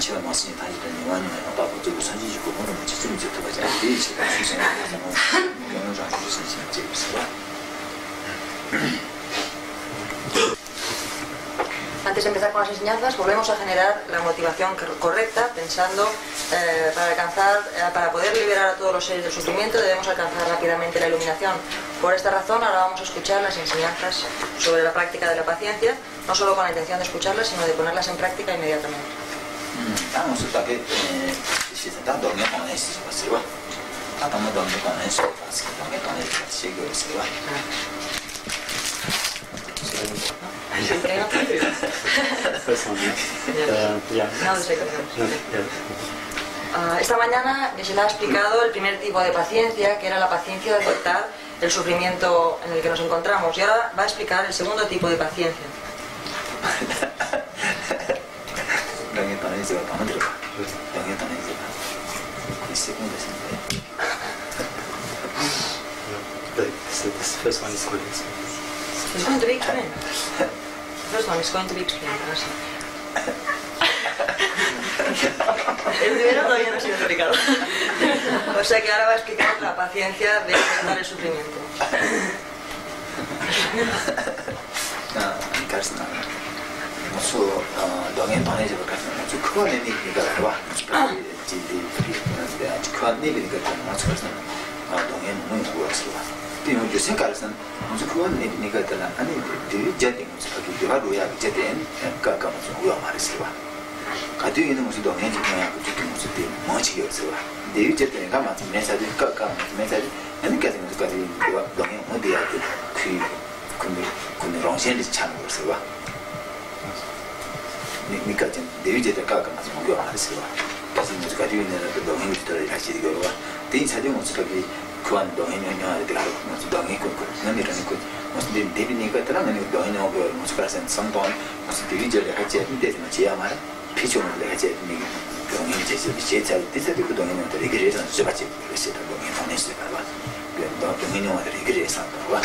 치와 마스니 다니는 원은 아빠도 좀 선지지고 뭐는 지금 좀 들어가지 않지 지금 수생하는 영어장 수생 지금 Antes de empezar con las enseñanzas, volvemos a generar la motivación correcta, pensando para poder liberar a todos los seres del sufrimiento debemos alcanzar rápidamente la iluminación. Por esta razón, ahora vamos a escuchar las enseñanzas sobre la práctica de la paciencia, no solo con la intención de escucharlas, sino de ponerlas en práctica inmediatamente. Esta mañana se le ha explicado el primer tipo de paciencia, que era la paciencia de aceptar el sufrimiento en el que nos encontramos, y ahora va a explicar el segundo tipo de paciencia. This first one is good. It's going to be explained. The first one is going to be explained. El primero todavía no ha sido explicado. O sea que ahora va a explicar la paciencia de aceptar el sufrimiento. yo sé que son mucho con ni que te la ani de jetting que va a ya jetting que como se usa más es va que tiene mucho dominio que mucho de mucho yo sé va de jetting que más me sale que me sale ani que tenemos que dominio muy de que con ronchen de chamo sé va ni que de jetting que más me usa más es va casi mucho que tiene dominio de la chica va de sabe mucho que cuando en año de claro nos dan y con no mira ni con nos de ni que te la ni do en algo nos pasa en San Juan nos dirige de hacer de no se llama picho de hacer ni con ni se se de ese tipo de no de que se va a hacer ese de no es de verdad que no ni no de que se va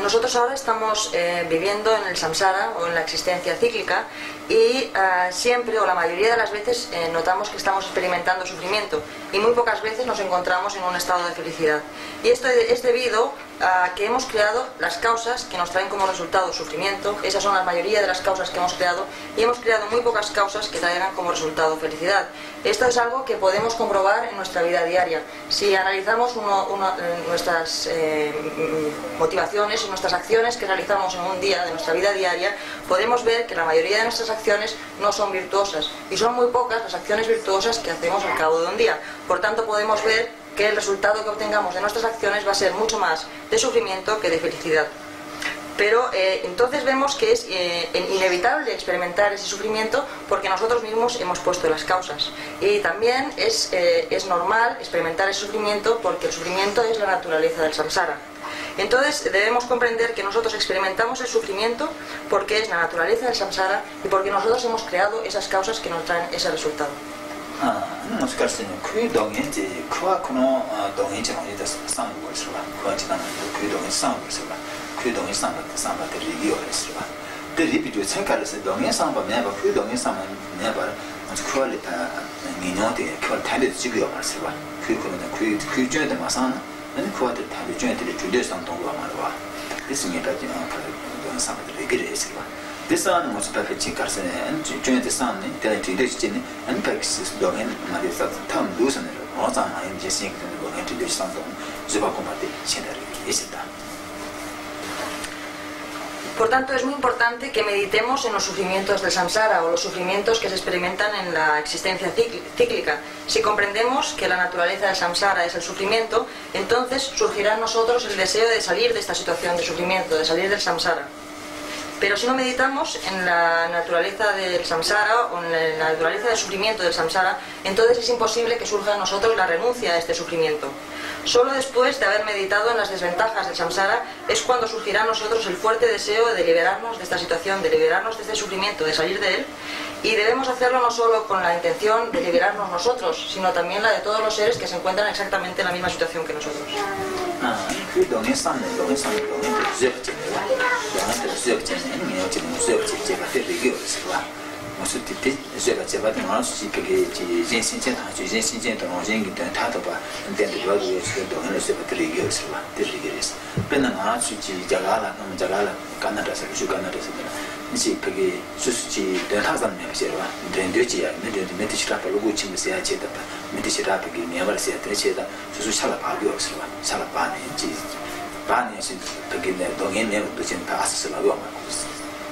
Nosotros ahora estamos viviendo en el samsara o en la existencia cíclica y siempre o la mayoría de las veces notamos que estamos experimentando sufrimiento y muy pocas veces nos encontramos en un estado de felicidad. Y esto es debido a que hemos creado las causas que nos traen como resultado sufrimiento. Esas son la mayoría de las causas que hemos creado y hemos creado muy pocas causas que traigan como resultado felicidad. Esto es algo que podemos comprobar en nuestra vida diaria. Si analizamos nuestras motivaciones y nuestras acciones que realizamos en un día de nuestra vida diaria, podemos ver que la mayoría de nuestras acciones no son virtuosas y son muy pocas las acciones virtuosas que hacemos al cabo de un día. Por tanto, podemos ver que el resultado que obtengamos de nuestras acciones va a ser mucho más de sufrimiento que de felicidad. Pero entonces vemos que es inevitable experimentar ese sufrimiento porque nosotros mismos hemos puesto las causas. Y también es normal experimentar ese sufrimiento porque el sufrimiento es la naturaleza del samsara. Entonces debemos comprender que nosotros experimentamos el sufrimiento porque es la naturaleza del samsara y porque nosotros hemos creado esas causas que nos traen ese resultado. もしかして空洞現地空この洞現地のにです3個するわ空時間の空洞現地3個するわ空洞現地3個って3個ってリギオでするわでリビドセカルス洞現地3個ねば空洞現地3個ねば空れたにので空たれて授業まするわ空この空中でまさんね空でたれ中で中で3トンがまるわですにだけの空洞現地3個でリギでするわDesa no se puede checar se en de san ni de de ni en pax do en ma de sa tam do se no o sa ma en je sin de do en de san do se va a compartir está. Por tanto, es muy importante que meditemos en los sufrimientos del samsara o los sufrimientos que se experimentan en la existencia cíclica. Si comprendemos que la naturaleza del samsara es el sufrimiento, entonces surgirá en nosotros el deseo de salir de esta situación de sufrimiento, de salir del samsara. Pero si no meditamos en la naturaleza del samsara o en la naturaleza del sufrimiento del samsara, entonces es imposible que surja en nosotros la renuncia a este sufrimiento. Solo después de haber meditado en las desventajas del samsara es cuando surgirá en nosotros el fuerte deseo de liberarnos de esta situación, de liberarnos de este sufrimiento, de salir de él. Y debemos hacerlo no solo con la intención de liberarnos nosotros, sino también la de todos los seres que se encuentran exactamente en la misma situación que nosotros. zöba chene ni yo chene zöba che ba te rigyo sirwa musu tite zöba che ba de ma su pe ge ji jin sin chen ta ji jin sin chen to no jin gi de ta to ba den de ba ge su do ne zöba te rigyo sirwa te rigyo is pe na ma su ji jagala no jagala kanada sa ju kanada sa ni pe ge su ji de ta zan ne sirwa den de ji ya ne de me ti shira pa lo gu chi me se ya che da ba me ti shira pe ge me ba se ya te che da su shala pa ge sirwa shala pa ne ji 반이 되게 동행에 도진 다 아스라고 말고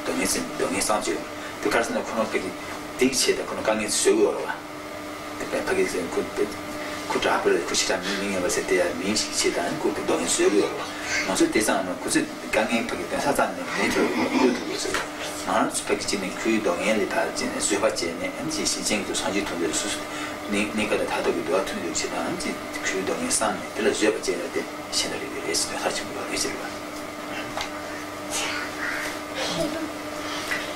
동행 상주 그래서 그런 게 되게 그런 강의 수요로 와 되게 그 앞을 그 시간 미닝에 봤을 때 민식 시간 그 동행 수요로 무슨 대상은 그 강의 되게 사장님 내도 이것도 있어요 나는 스펙지는 그 동행에 다 지내 수요받지네 MG 시즌도 상주 통들 수수 네가 다 되게 도와주는 요지다 그 동행 상 들어 주어지는 데 신을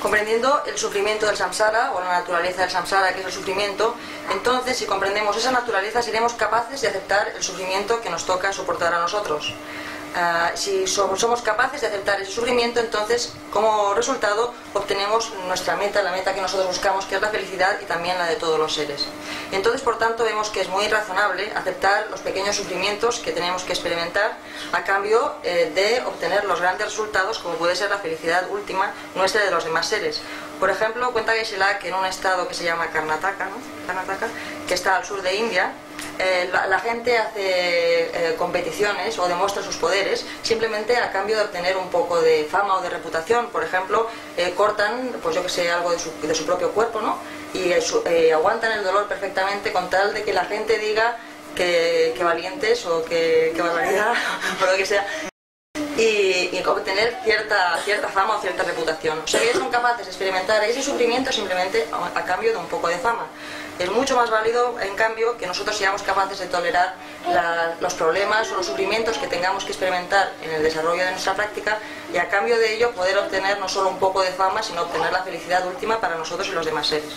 Comprendiendo el sufrimiento del samsara o la naturaleza del samsara, que es el sufrimiento, entonces si comprendemos esa naturaleza seremos capaces de aceptar el sufrimiento que nos toca soportar a nosotros. Si somos capaces de aceptar ese sufrimiento, entonces como resultado obtenemos nuestra meta, la meta que nosotros buscamos, que es la felicidad y también la de todos los seres. Entonces, por tanto, vemos que es muy razonable aceptar los pequeños sufrimientos que tenemos que experimentar a cambio de obtener los grandes resultados, como puede ser la felicidad última nuestra y de los demás seres. Por ejemplo, cuenta Geshe-la que en un estado que se llama Karnataka, ¿no? Karnataka, que está al sur de India, la gente hace competiciones o demuestra sus poderes simplemente a cambio de obtener un poco de fama o de reputación. Por ejemplo, cortan, pues yo que sé, algo de su propio cuerpo, ¿no? Y aguantan el dolor perfectamente con tal de que la gente diga que valientes o que barbaridad o lo que sea. Y obtener cierta fama o cierta reputación. O sea, ellos son capaces de experimentar ese sufrimiento simplemente a cambio de un poco de fama. Es mucho más válido, en cambio, que nosotros seamos capaces de tolerar los problemas o los sufrimientos que tengamos que experimentar en el desarrollo de nuestra práctica y a cambio de ello poder obtener no solo un poco de fama, sino obtener la felicidad última para nosotros y los demás seres.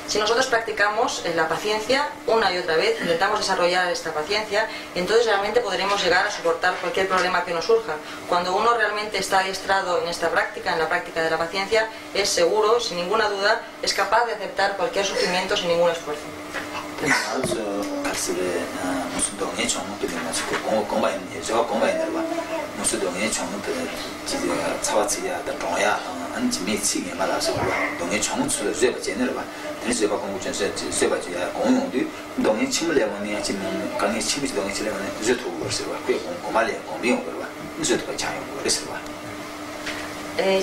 Si nosotros practicamos la paciencia una y otra vez, intentamos desarrollar esta paciencia, entonces realmente podremos llegar a soportar cualquier problema que nos surja. Cuando uno realmente está adiestrado en esta práctica, en la práctica de la paciencia, es seguro, sin ninguna duda, es capaz de aceptar cualquier sufrimiento sin ningún esfuerzo.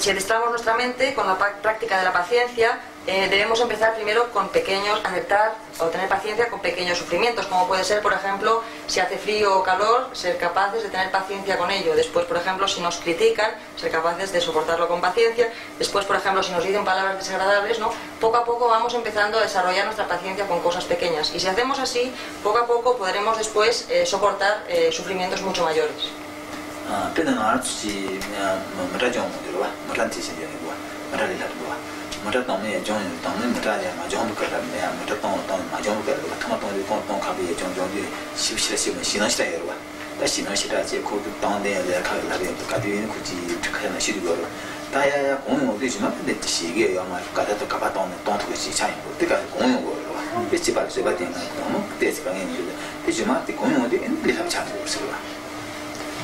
Si adestramos nuestra mente con la práctica de la paciencia, debemos empezar primero con pequeños, aceptar o tener paciencia con pequeños sufrimientos, como puede ser, por ejemplo, si hace frío o calor, ser capaces de tener paciencia con ello. Después, por ejemplo, si nos critican, ser capaces de soportarlo con paciencia. Después, por ejemplo, si nos dicen palabras desagradables, ¿no? Poco a poco vamos empezando a desarrollar nuestra paciencia con cosas pequeñas. Y si hacemos así, poco a poco podremos después soportar sufrimientos mucho mayores.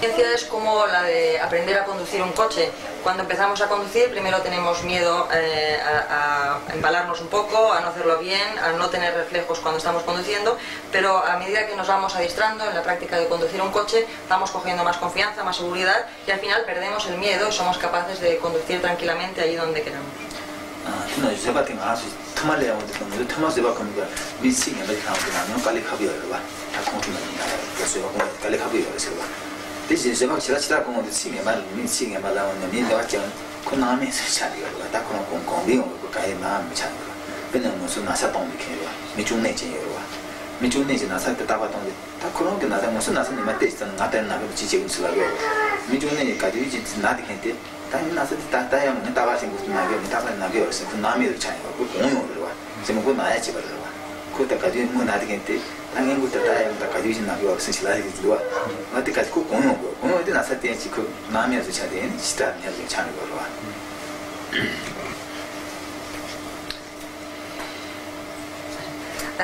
Es como la de aprender a conducir un coche. Cuando empezamos a conducir, primero tenemos miedo a embalarnos un poco, a no hacerlo bien, a no tener reflejos cuando estamos conduciendo, pero a medida que nos vamos adiestrando en la práctica de conducir un coche, vamos cogiendo más confianza, más seguridad y al final perdemos el miedo y somos capaces de conducir tranquilamente allí donde queramos. 대신 제가 지라치다 공원에 치게 말 미치게 말라오는 민다가 그 나음에 살이요. 다 그런 공공비용 그 가에 마음 참. 그는 무슨 나사 동이 캐요. 미중 내지요. 미주네 지나 사태 다바던데 다 그런 게 나다 무슨 나서 내 맞대 있어 나한테 나가 지지고 있으라고 미주네 가지고 이제 나한테 했대 다니 나서 다야 뭐 다바신 거 나게 다바 나게 없어 그 남이도 차이가 그 공용으로 와 지금 그 나야 집으로 와 그때 가지고 뭐 나한테 했대 당연 것도 다야 다 가지고 있는 나게 없어 실라게 들어와 맞대까지 그 공용으로 공용한테 나서 때 그 남이도 차대 시다 해서 차는 거로 와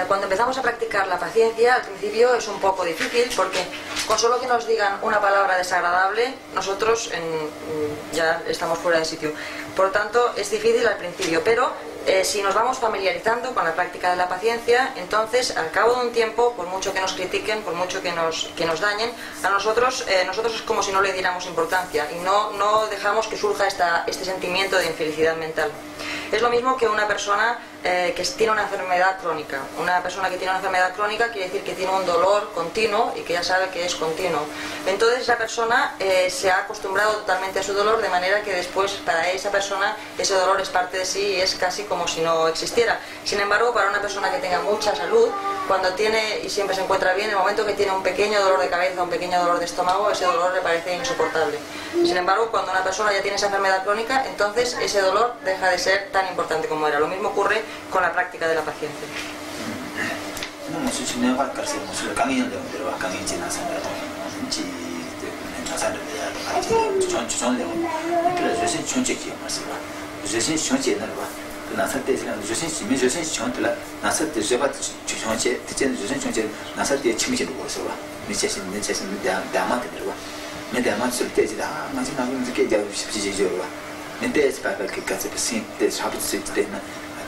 Cuando empezamos a practicar la paciencia, al principio es un poco difícil porque con solo que nos digan una palabra desagradable, nosotros ya estamos fuera de sitio. Por lo tanto, es difícil al principio, pero si nos vamos familiarizando con la práctica de la paciencia, entonces al cabo de un tiempo, por mucho que nos critiquen, por mucho que nos dañen, a nosotros es como si no le diéramos importancia y no dejamos que surja este sentimiento de infelicidad mental. Es lo mismo que una persona que tiene una enfermedad crónica. Una persona que tiene una enfermedad crónica quiere decir que tiene un dolor continuo y que ya sabe que es continuo. Entonces esa persona se ha acostumbrado totalmente a su dolor, de manera que después para esa persona ese dolor es parte de sí y es casi como si no existiera. Sin embargo, para una persona que tenga mucha salud, cuando tiene y siempre se encuentra bien, en el momento que tiene un pequeño dolor de cabeza, un pequeño dolor de estómago, ese dolor le parece insoportable. Sin embargo, cuando una persona ya tiene esa enfermedad crónica, entonces ese dolor deja de ser tan importante como era. Lo mismo ocurre con la práctica de la paciencia.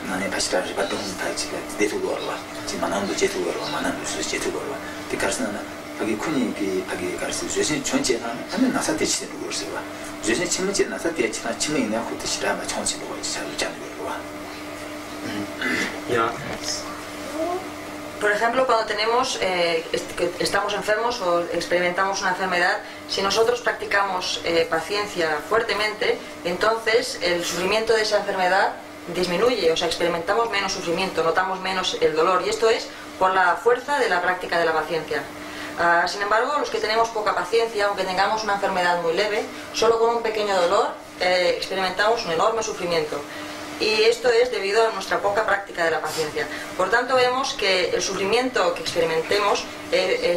나네 바시라를 받던 타이치가 대두고 와. 지금 만남도 제두고 와. 만남도 제두고 와. 디카스나 거기 군이 그 거기 가서 조신 전체나 하면 나사 대치는 거였어 봐. 조신 침문제 나사 대치나 침문이 내가 그때 시라마 청치도 거기 잘 있잖아 와. Ya. Por ejemplo, cuando estamos enfermos o experimentamos una enfermedad, si nosotros practicamos paciencia fuertemente, entonces el sufrimiento de esa enfermedad disminuye, o sea, experimentamos menos sufrimiento, notamos menos el dolor, y esto es por la fuerza de la práctica de la paciencia. Sin embargo, los que tenemos poca paciencia, aunque tengamos una enfermedad muy leve, solo con un pequeño dolor experimentamos un enorme sufrimiento. Y esto es debido a nuestra poca práctica de la paciencia. Por tanto, vemos que el sufrimiento que experimentemos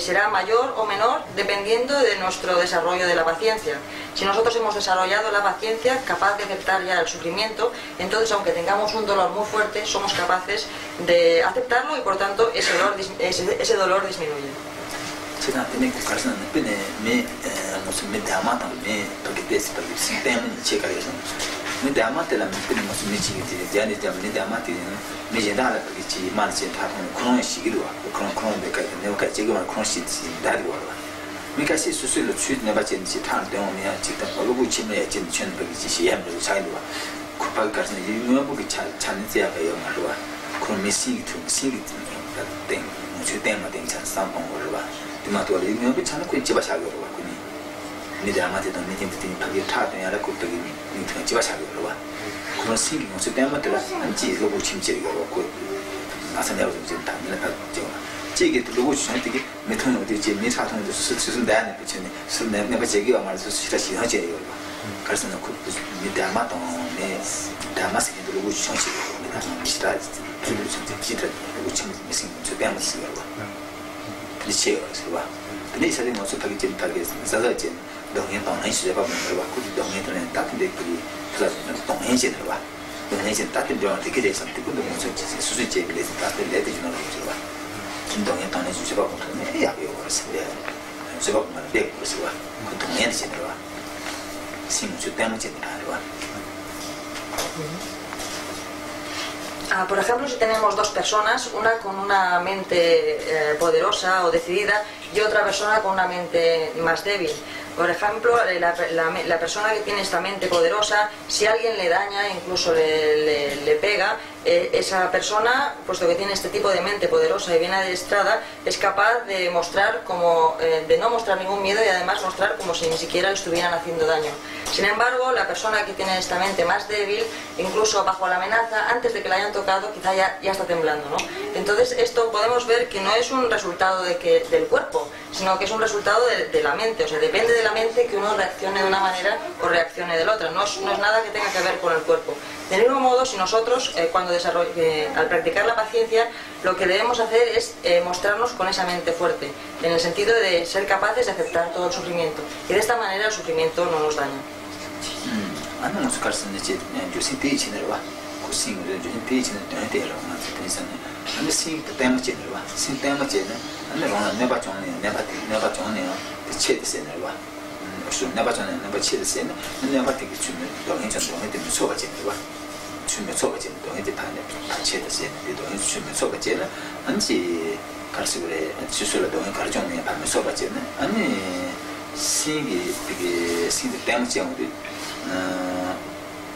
será mayor o menor dependiendo de nuestro desarrollo de la paciencia. Si nosotros hemos desarrollado la paciencia capaz de aceptar ya el sufrimiento, entonces aunque tengamos un dolor muy fuerte, somos capaces de aceptarlo y por tanto ese dolor disminuye. me damate la me mo mi ci ti diani jam ne damate me je dala ki ci mal ci ta ko shi giwa ko be ka ne ka ci ga ko shi ci dali wa mi ka shi su su lu chu ne ba ci ci ta de on ya ci ta lu bu ci me ci chen be ci shi yam lu sai lu ko pa ka ne yi mo bu ki cha ne ya ga yo ma lu ko me si tu da de mo ci de ma de cha sam pong lu ba di ma to le mi bu cha ne ko ci ba sha ga lu ko ni ni damate don ne ti ti pa ge ta de ya la ko pe ni ni ci ba sha ga lu ba 그런 생기 무슨 때문에 안지 로고 침체가 없고 나서내고 좀 담는 거 좀. 제게 로고 주한테 메톤이 어디지 메타통도 수수는 대안에 붙이네. 술 내가 제기가 말해서 싫어 싫어져요. 그래서 그 미다마도 네 다마스게 로고 주한테 싫어 그리고 좀 기타 로고 침 미싱 좀 때문에 싫어. 리체요. 그래서 근데 이 사람이 무슨 타기 좀 타기 자자지 동행 동행 시대 봐 보면 그 동행들은 딱인데 그래서 동행진으로 와. 동행진 따뜻한 데 되게 돼서 그것도 무슨 수수 제비에서 따뜻한 레드 주는 거죠. 김동현 동행 주제 봐 보면 해야 배워 버렸어요. 제가 보면 배 그래서 와. 그 동행진으로 와. 심주 때문에 와. Por ejemplo, si tenemos dos personas, una con una mente poderosa o decidida y otra persona con una mente más débil. Por ejemplo, la persona que tiene esta mente poderosa, si alguien le daña, incluso le pega, esa persona, puesto que tiene este tipo de mente poderosa y bien adiestrada, es capaz de mostrar de no mostrar ningún miedo y además mostrar como si ni siquiera le estuvieran haciendo daño. Sin embargo, la persona que tiene esta mente más débil, incluso bajo la amenaza, antes de que la hayan tocado, quizá ya está temblando, ¿no? Entonces, esto podemos ver que no es un resultado del cuerpo, sino que es un resultado de la mente. O sea, depende de la mente que uno reaccione de una manera o reaccione de la otra. No es nada que tenga que ver con el cuerpo. Del mismo modo, si nosotros, al practicar la paciencia, lo que debemos hacer es mostrarnos con esa mente fuerte, en el sentido de ser capaces de aceptar todo el sufrimiento. Y de esta manera el sufrimiento no nos daña.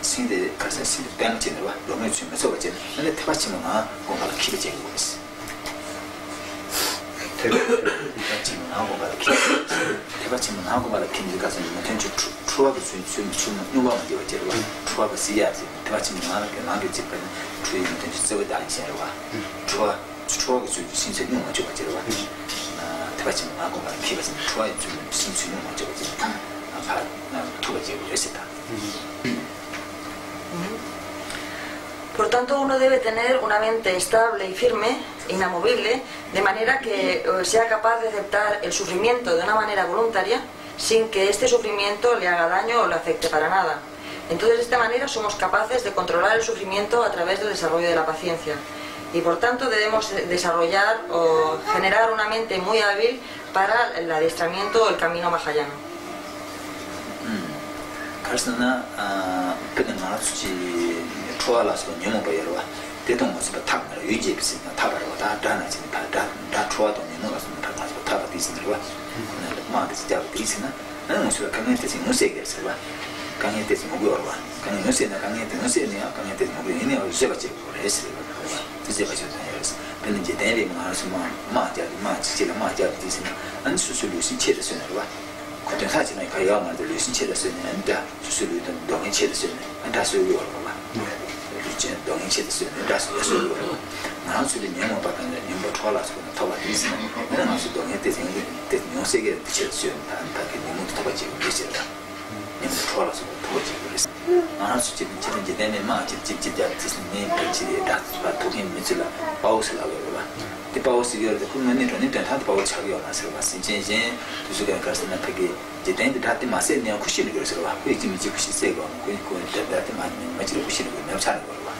신데 가서 신데 땜지는 봐. 너무 주면서 버지. 근데 대바치면 뭔가 키게 거였어. 대바치면 하고 말 키. 대바치면 하고 말 키는 가서 전주 추하게 좀 용감을 되어 봐. 추하게 시야지. 대바치면 하게 나게 집에 주의 전주 저거 단시에 봐. 추하게 좀 신세 용을 줘 버지 봐. 대바치면 하고 말 키가 좀 추하게 좀 신수 용을 줘 버지. 아파 두가 지고 했다. Por tanto, uno debe tener una mente estable y firme, inamovible, de manera que sea capaz de aceptar el sufrimiento de una manera voluntaria, sin que este sufrimiento le haga daño o le afecte para nada. Entonces, de esta manera somos capaces de controlar el sufrimiento a través del desarrollo de la paciencia. Y por tanto debemos desarrollar o generar una mente muy hábil para el adiestramiento o el camino mahayana. 가르스나 그냥 수지 초알아서 너무 보여와 대동무서 타면 유지비스 타바로 다다나지 다 초아도 너무 가서 타가서 타바 디스들와 마드스 잡 디스나 나는 무슨 강에서 무세게서 봐 강에서 뭐고와 강에 무세나 강에서 무세냐 강에서 뭐고 이네 어제바지 그래서 이제바지 해서 근데 이제 대리만 하서 마자지 디스나 안 수술이 체르스나 봐 그때 사진에 가야만 될 신체였으면 다 수술이든 동행체였으면 다 수요로 봐. 이제 동행체였으면 다 수요로 봐. 나한테도 내가 받는 님도 돌아서 더 받으시는 나한테 동행때 생긴 녀석의 뜻이었어요. 다게 너무 더 받지 그랬어요. 님 돌아서 더 받지 그랬어. 나한테 지금 이제 내내 막 집집집자 뜻이 같이 다 도긴 미치라 바우스라고 봐. 이 바우스기를 그러면 이런 다 바우 차기 와서 봤어. 이제 두수가 가서는 그게 이제 된데 다때 마세냐 쿠시를 그래서 봐. 그 지금 이제 쿠시 세고 그 다때 많이 맞을 쿠시를 내가 차는 거 봐.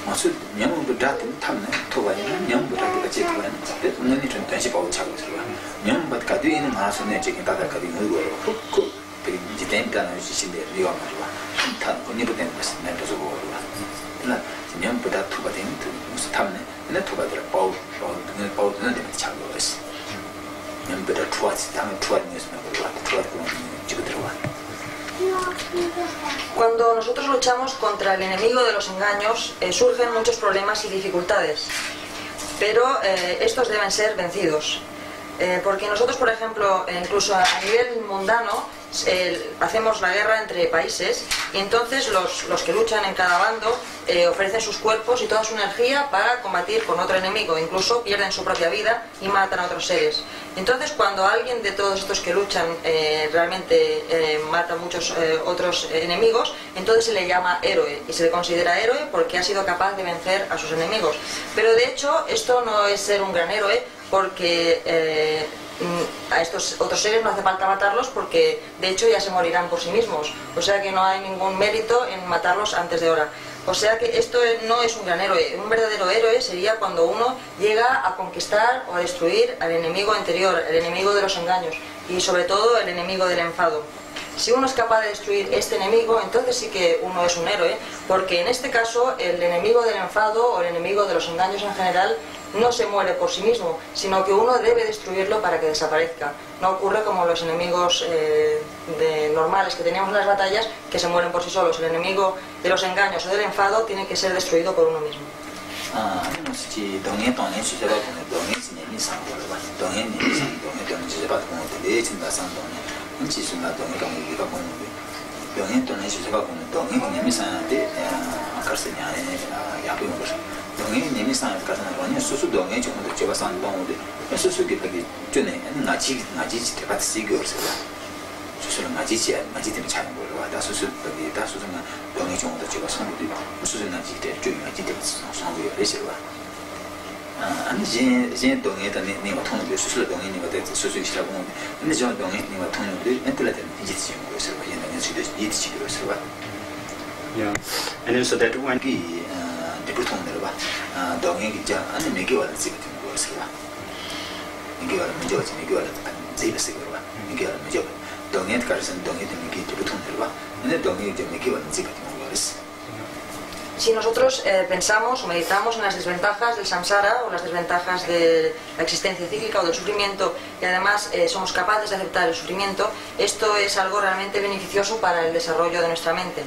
마수 냐면도 다때 탐네 토바이는 냐면도 다때 같이 그러는 데 오늘 좀 다시 바우 차고 그래서 봐. 냐면도 가디는 마수네 지금 다다 가디 뭐고 그 이제 된다는 주신데 이거 말이야. 탐 거기도 되는 것은 내가 저거 봐. 그러나 냐면보다 토가 되는 무슨 탐네. 근데 토가들 바우는 데면 차고 있어. 냐면보다 투아지 당은 투아니스면 Cuando nosotros luchamos contra el enemigo de los engaños, surgen muchos problemas y dificultades, pero estos deben ser vencidos. Porque nosotros, por ejemplo, incluso a nivel mundano, hacemos la guerra entre países y entonces los que luchan en cada bando ofrecen sus cuerpos y toda su energía para combatir con otro enemigo, incluso pierden su propia vida y matan a otros seres. Entonces, cuando alguien de todos estos que luchan realmente mata a muchos otros enemigos, entonces se le llama héroe y se le considera héroe porque ha sido capaz de vencer a sus enemigos. Pero de hecho, esto no es ser un gran héroe, porque a estos otros seres no hace falta matarlos porque de hecho ya se morirán por sí mismos, o sea que no hay ningún mérito en matarlos antes de hora. O sea que esto no es un gran héroe. Un verdadero héroe sería cuando uno llega a conquistar o a destruir al enemigo anterior, el enemigo de los engaños y sobre todo el enemigo del enfado. Si uno es capaz de destruir este enemigo, entonces sí que uno es un héroe, porque en este caso el enemigo del enfado o el enemigo de los engaños en general no se muere por sí mismo, sino que uno debe destruirlo para que desaparezca. No ocurre como los enemigos normales que teníamos en las batallas, que se mueren por sí solos. El enemigo de los engaños o del enfado tiene que ser destruido por uno mismo. Yeah. And then so that when Si nosotros pensamos o meditamos en las desventajas del samsara o las desventajas de la existencia cíclica o del sufrimiento y además somos capaces de aceptar el sufrimiento, esto es algo realmente beneficioso para el desarrollo de nuestra mente.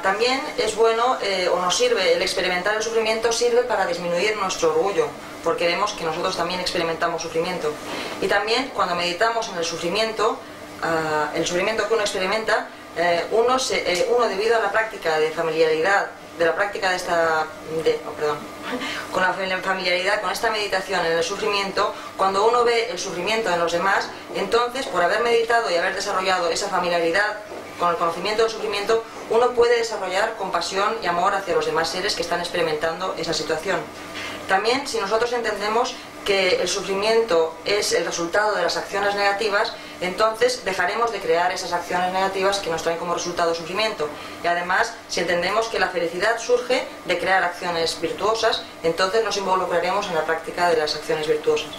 También es bueno o nos sirve, el experimentar el sufrimiento sirve para disminuir nuestro orgullo, porque vemos que nosotros también experimentamos sufrimiento. Y también cuando meditamos en el sufrimiento que uno experimenta, uno debido a la práctica de familiaridad, con la familiaridad con esta meditación en el sufrimiento, cuando uno ve el sufrimiento en los demás, entonces por haber meditado y haber desarrollado esa familiaridad con el conocimiento del sufrimiento, uno puede desarrollar compasión y amor hacia los demás seres que están experimentando esa situación. También, si nosotros entendemos que el sufrimiento es el resultado de las acciones negativas, entonces dejaremos de crear esas acciones negativas que nos traen como resultado sufrimiento. Y además, si entendemos que la felicidad surge de crear acciones virtuosas, entonces nos involucraremos en la práctica de las acciones virtuosas.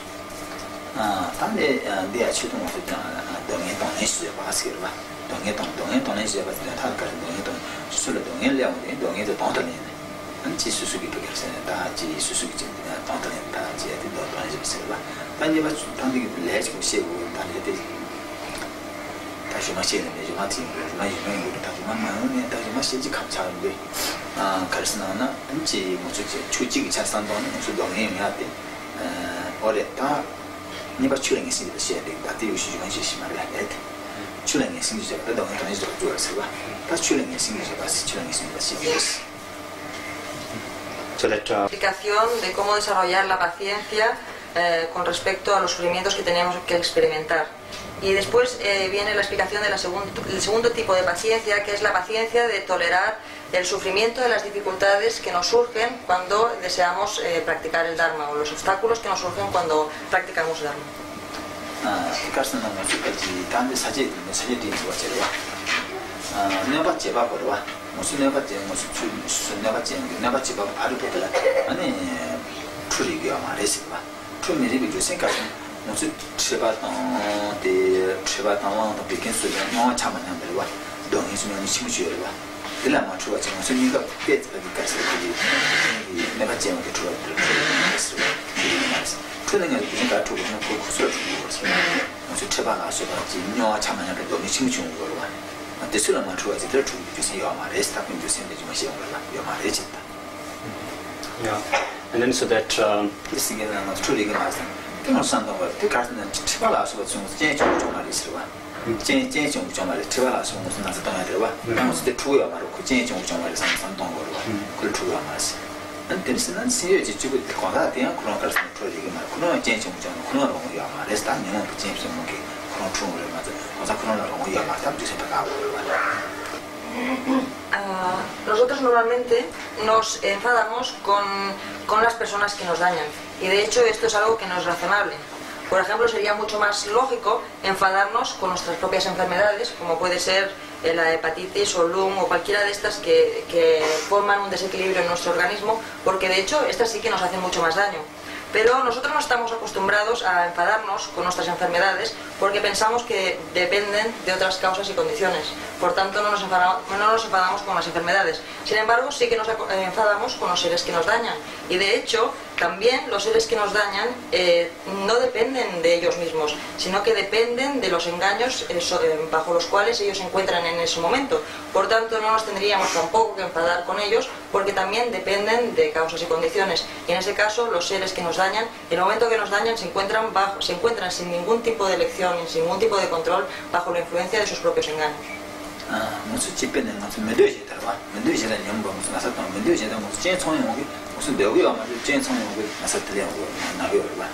Explicación de cómo desarrollar la paciencia con respecto a los sufrimientos que tenemos que experimentar. Y después viene la explicación del segundo tipo de paciencia, que es la paciencia de tolerar el sufrimiento de las dificultades que nos surgen cuando deseamos practicar el Dharma, o los obstáculos que nos surgen cuando practicamos Dharma. Yeah. And then so that nosotros normalmente nos enfadamos con las personas que nos dañan, y de hecho esto es algo que no es razonable. Por ejemplo, sería mucho más lógico enfadarnos con nuestras propias enfermedades, como puede ser la hepatitis o Lung o cualquiera de estas que forman un desequilibrio en nuestro organismo, porque de hecho estas sí que nos hacen mucho más daño. Pero nosotros no estamos acostumbrados a enfadarnos con nuestras enfermedades porque pensamos que dependen de otras causas y condiciones. Por tanto, no nos enfadamos con las enfermedades. Sin embargo, sí que nos enfadamos con los seres que nos dañan. Y de hecho, también los seres que nos dañan no dependen de ellos mismos, sino que dependen de los engaños bajo los cuales ellos se encuentran en ese momento. Por tanto, no nos tendríamos tampoco que enfadar con ellos porque también dependen de causas y condiciones. Y en ese caso, los seres que nos dañan, en el momento que nos dañan, se encuentran sin ningún tipo de elección, sin ningún tipo de control, bajo la influencia de sus propios engaños. 무슨 집에는 무슨 메디오지 들어봐. 메디오지는 연구 무슨 나서 또 메디오지는 무슨 제일 총용이 무슨 여기와 맞아 제일 총용이 나서 들려고 나고요 봐.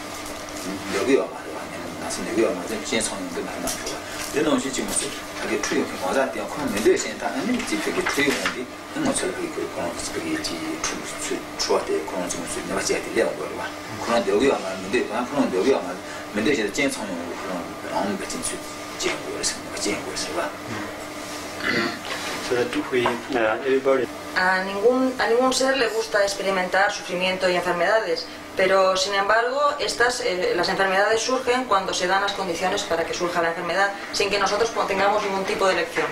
여기와 맞아. 나서 여기와 맞아 제일 총용도 나고. 이런 것이 지금 무슨 하게 투여 과자 때 그런 메디오지는 다 아니 집에 투여인데 뭐 저렇게 그런 스피리지 추어대 그런 좀 무슨 내가 제일 들려고 봐. 그런 여기와 맞아 메디오 그런 여기와 맞아 메디오지는 제일 총용이 그런 너무 같은 수 제일 거였어 봐. So that everybody. A ningún ser le gusta experimentar sufrimiento y enfermedades, pero sin embargo las enfermedades surgen cuando se dan las condiciones para que surja la enfermedad, sin que nosotros tengamos ningún tipo de elección.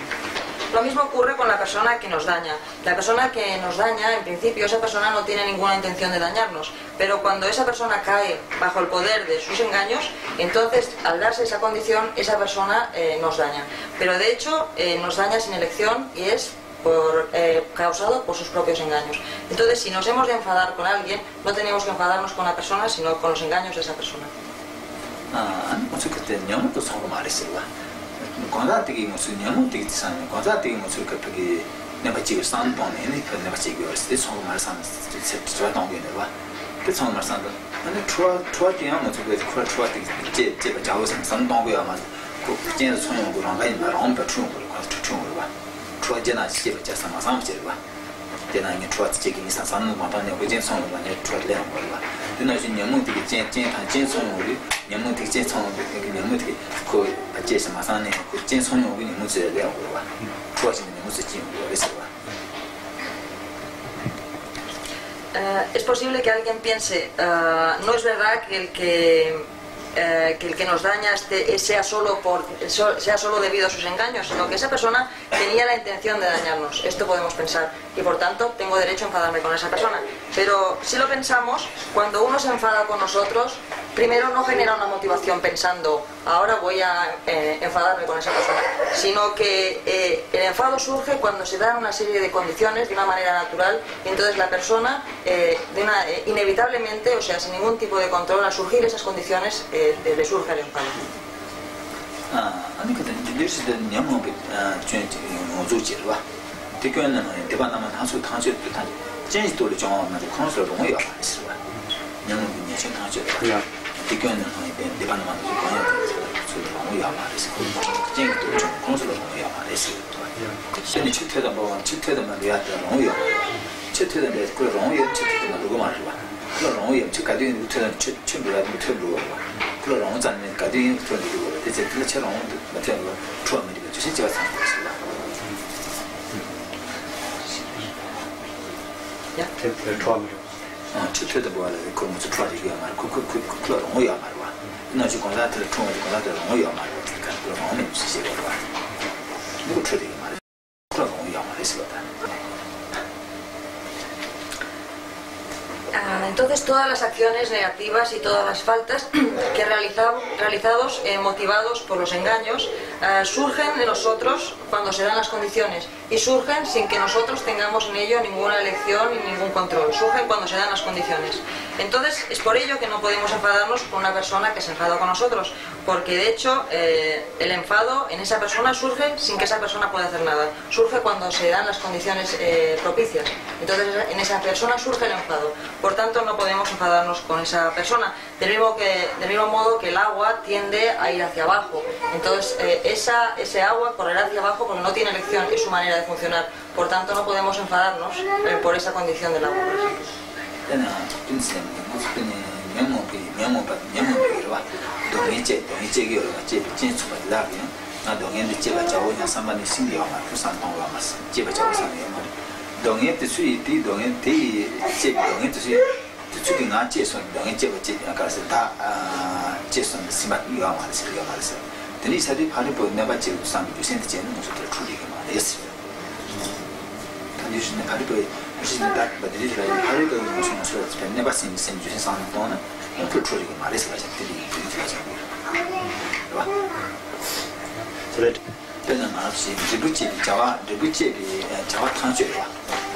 Lo mismo ocurre con la persona que nos daña. La persona que nos daña, en principio, esa persona no tiene ninguna intención de dañarnos, pero cuando esa persona cae bajo el poder de sus engaños, entonces, al darse esa condición, esa persona nos daña. Pero de hecho, nos daña sin elección y es causado por sus propios engaños. Entonces, si nos hemos de enfadar con alguien, no tenemos que enfadarnos con la persona, sino con los engaños de esa persona. 과자 되게 무슨 냐무 되게 있잖아요. 과자 되게 무슨 그렇게 내가 지금 산동에 내가 지금 어렸을 때 처음 말산 제가 동계네 봐. 그 처음 말산도 근데 투어티야 무슨 그 투어 되게 제가 자고선 산동고야 막 그 진짜 소용고랑 많이 말안 받추는 거 가서 추추는 거 봐. 투어제나 집에 자서 마상 집에 봐. 내가 이게 투어 지금 이상 산는 거 받는 거 진짜 소용고 많이 투어 내는 거 봐. 근데 이제 냐무 되게 진짜 소용고 냐무 되게 진짜 소용고 냐무 되게 그 제시 마산에 그 진성용이 무슨 내가 봐. 좋아지는 무슨 지금 그래서 봐. Es posible que alguien piense, no es verdad que el que nos daña sea solo debido a sus engaños, sino que esa persona tenía la intención de dañarnos. Esto podemos pensar y por tanto tengo derecho a enfadarme con esa persona. Pero si lo pensamos, cuando uno se enfada con nosotros, primero no genera una motivación pensando ahora voy a enfadarme con esa persona, sino que el enfado surge cuando se dan una serie de condiciones de una manera natural y entonces la persona inevitablemente, o sea, sin ningún tipo de control, al surgir esas condiciones le surge el enfado. 아니 근데 이제 냐모게 전체 모조지를 봐. 대교는 대반나만 한수 탄주 진지도를 정하면 컨설을 너무 해야 있어. 냐모게 녀신 탄주. 대교는 대반나만 거냐 너무 해야 말이지. 진지도를 좀 컨설을 너무 해야 말이지. 근데 치태다 뭐 치태다만 해야 돼. 너무 해야. 치태다 내 그걸 너무 해야 치태다 누구 말을 봐. 그걸 너무 해야 치까지 못해는 친구라 못해로 봐. 그걸 너무 잔네 까지 못해로 이제 그처럼 못해로 처음에 그 진짜가 상관없어. 야, 그 처음이요. 치태다 뭐라 그 무슨 프로젝트야 말. 그걸 너무 해야 말 봐. 나 지금 kontra를 통해서 kontra를 너무 해야 말. 그러니까 그걸 너무 무슨 봐. 이거 트레이딩 말. 그걸 너무 해야 말했어. Entonces todas las acciones negativas y todas las faltas que realizados motivados por los engaños surgen de nosotros cuando se dan las condiciones y surgen sin que nosotros tengamos en ello ninguna elección ni ningún control, surgen cuando se dan las condiciones. Entonces es por ello que no podemos enfadarnos con una persona que se enfada con nosotros, porque de hecho el enfado en esa persona surge sin que esa persona pueda hacer nada, surge cuando se dan las condiciones propicias, entonces en esa persona surge el enfado. Por tanto, no podemos enfadarnos con esa persona, del mismo modo que el agua tiende a ir hacia abajo. Entonces, ese agua correrá hacia abajo porque no tiene elección, es su manera de funcionar. Por tanto, no podemos enfadarnos por esa condición del agua, por ejemplo. 저기 나 제선 명예 제거 제가 가서 다 제선 심박 이거 말했어요. 근데 사실 바로 내가 지금 상비 센터 제는 무슨处理가 말했어요. 단지는 바로 무슨 다 받으리라 바로 그 무슨 소리 내가 생긴 주신 상도는 그处理가 말했어요. 그래. 그냥 말없이 리부제비 자와 탕죄와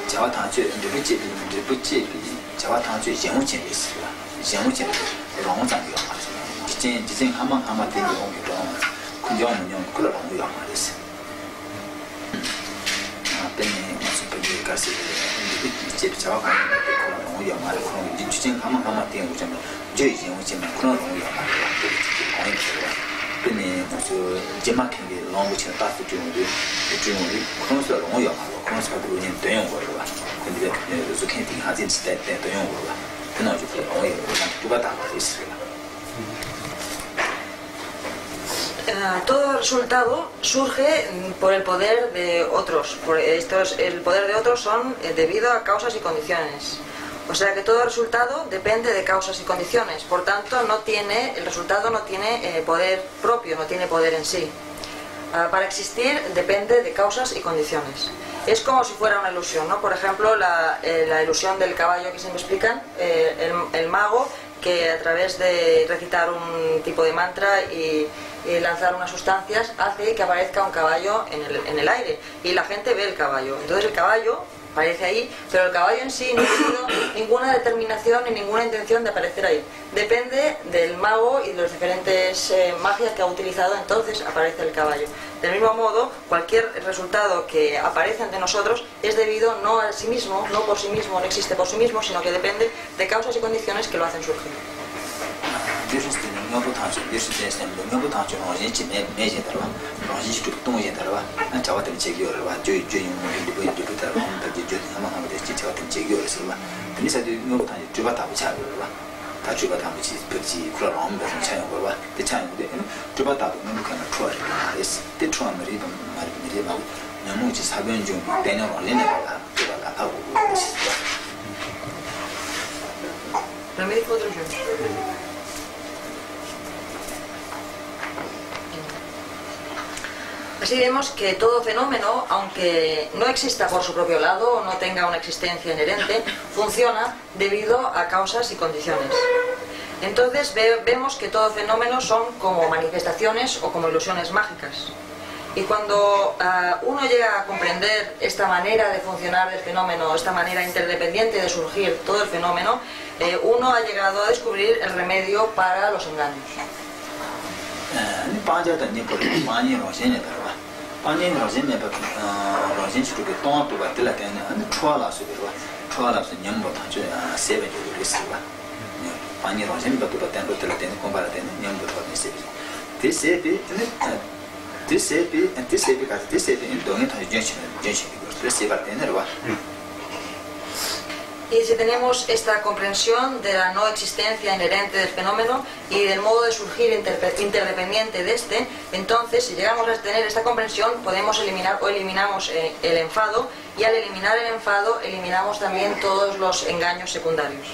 자와 탕죄 리부제비 자와 탕죄 영웅제비 있어요. 영웅제비 영웅장이요. 지진 한번 되는 경우도 군정은요 그런 경우가 말했어요. 때문에 무슨 분이 가서 리부제비 자와 그런 경우가 말고 그런 지진 한번 되는 경우는 저희 영웅제만 그런 경우가 말고 근데 그 제마킹이 너무 지금 따뜻 중인데 그런 거 너무 약하고 그런 거 그냥 되는 거예요. 근데 그 캠핑 하진 때 되는 거예요. 그냥 좀 너무 누가 다 있어요. Todo resultado surge por el poder de otros. El poder de otros son debido a causas y condiciones. O sea que todo resultado depende de causas y condiciones, por tanto el resultado no tiene poder propio, no tiene poder en sí. Para existir depende de causas y condiciones. Es como si fuera una ilusión, ¿no? Por ejemplo, la ilusión del caballo que se me explican, el mago que a través de recitar un tipo de mantra y lanzar unas sustancias hace que aparezca un caballo en el aire y la gente ve el caballo. Entonces el caballo aparece ahí, pero el caballo en sí no ha tenido ninguna determinación ni ninguna intención de aparecer ahí. Depende del mago y de las diferentes magias que ha utilizado, entonces aparece el caballo. Del mismo modo, cualquier resultado que aparece ante nosotros es debido no a sí mismo, no por sí mismo, no existe por sí mismo, sino que depende de causas y condiciones que lo hacen surgir. Así vemos que todo fenómeno, aunque no exista por su propio lado o no tenga una existencia inherente, funciona debido a causas y condiciones. Entonces vemos que todo fenómeno son como manifestaciones o como ilusiones mágicas. Y cuando uno llega a comprender esta manera de funcionar del fenómeno, esta manera interdependiente de surgir todo el fenómeno, uno ha llegado a descubrir el remedio para los engaños. Y si tenemos esta comprensión de la no existencia inherente del fenómeno y del modo de surgir interdependiente de este, entonces si llegamos a tener esta comprensión podemos eliminar o eliminamos el enfado, y al eliminar el enfado eliminamos también todos los engaños secundarios.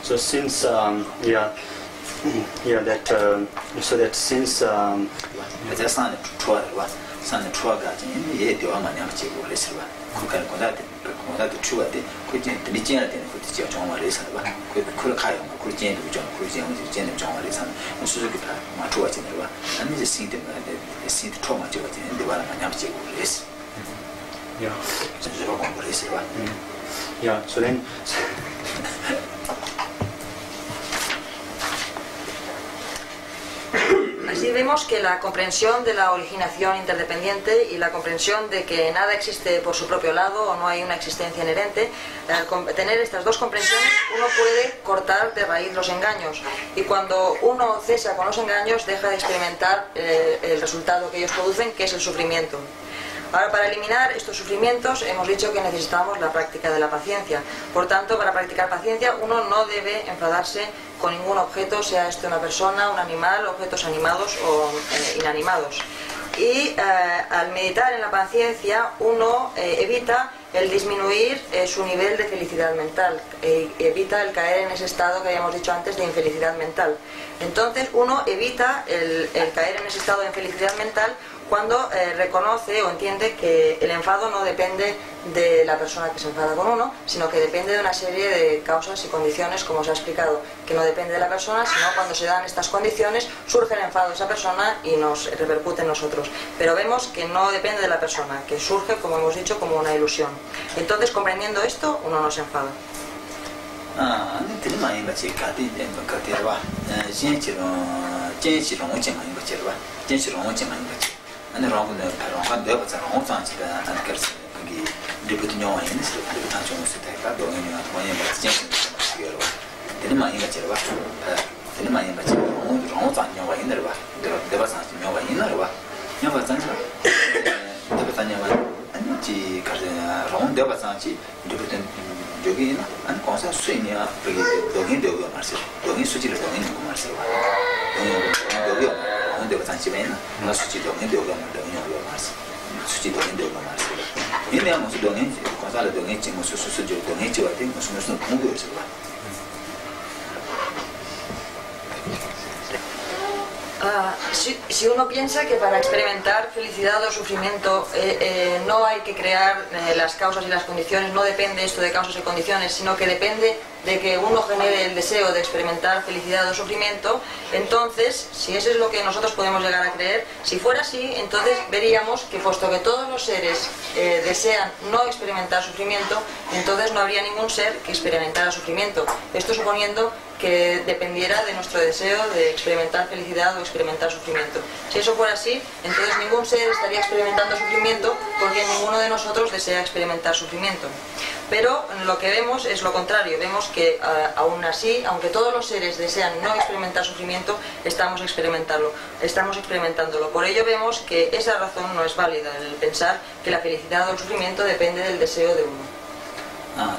So since since yeah, so then Así descubrimos que la comprensión de la originación interdependiente y la comprensión de que nada existe por su propio lado o no hay una existencia inherente, al tener estas dos comprensiones uno puede cortar de raíz los engaños, y cuando uno cesa con los engaños deja de experimentar el resultado que ellos producen, que es el sufrimiento. Ahora, para eliminar estos sufrimientos hemos dicho que necesitamos la práctica de la paciencia. Por tanto, para practicar paciencia uno no debe enfadarse con ningún objeto, sea este una persona, un animal, objetos animados o inanimados. Y al meditar en la paciencia uno evita el disminuir su nivel de felicidad mental, evita el caer en ese estado que habíamos dicho antes de infelicidad mental. Entonces uno evita el caer en ese estado de infelicidad mental cuando reconoce o entiende que el enfado no depende de la persona que se enfada con uno, sino que depende de una serie de causas y condiciones, como se ha explicado, que no depende de la persona, sino cuando se dan estas condiciones surge el enfado de esa persona y nos repercute en nosotros. Pero vemos que no depende de la persona, que surge, como hemos dicho, como una ilusión. Entonces, comprendiendo esto, uno no se enfada. ane rāngu nā rāngā dēba tsā rāngu tsāngchī kā ane kērsi kāngi rīpūti nyōwa yīni sī rīpūti tāngchō ngū sī tāi kā dōngi nyōwa tō yīn bā tsī jāngchī ngū sī mā sī yō rā tēni mā yīn bā chī rā tēni mā yīn bā chī rāngu tsāngchī nyōwa yīn rā dēba tsāngchī nyōwa yīn rā nyōwa tsāngchī rā dēba tsāngchī nyōwa ane jī kārsi rāngu dēba tsāngchī rīpūti yōgi yīna ane kōngsā sui nyā dōngi dōgi yō mā sī dōngi sūchī rā dōngi nyōgu mā sī dōngi dōgi yō 장치면은 나 수치도 내려오고 말도 말스 수치도 내려오고 말스 이내 무슨 동행 과사를 동행 지금 수수수저 동행 지와 된 무슨 공부였어 Si uno piensa que para experimentar felicidad o sufrimiento no hay que crear las causas y las condiciones, no depende esto de causas y condiciones, sino que depende de que uno genere el deseo de experimentar felicidad o sufrimiento, entonces, si eso es lo que nosotros podemos llegar a creer, si fuera así, entonces veríamos que puesto que todos los seres desean no experimentar sufrimiento, entonces no habría ningún ser que experimentara sufrimiento. Esto suponiendo que dependiera de nuestro deseo de experimentar felicidad o experimentar sufrimiento. Si eso fuera así, entonces ningún ser estaría experimentando sufrimiento porque ninguno de nosotros desea experimentar sufrimiento. Pero lo que vemos es lo contrario, vemos que aún así, aunque todos los seres desean no experimentar sufrimiento, estamos experimentándolo. Por ello vemos que esa razón no es válida, el pensar que la felicidad o el sufrimiento depende del deseo de uno.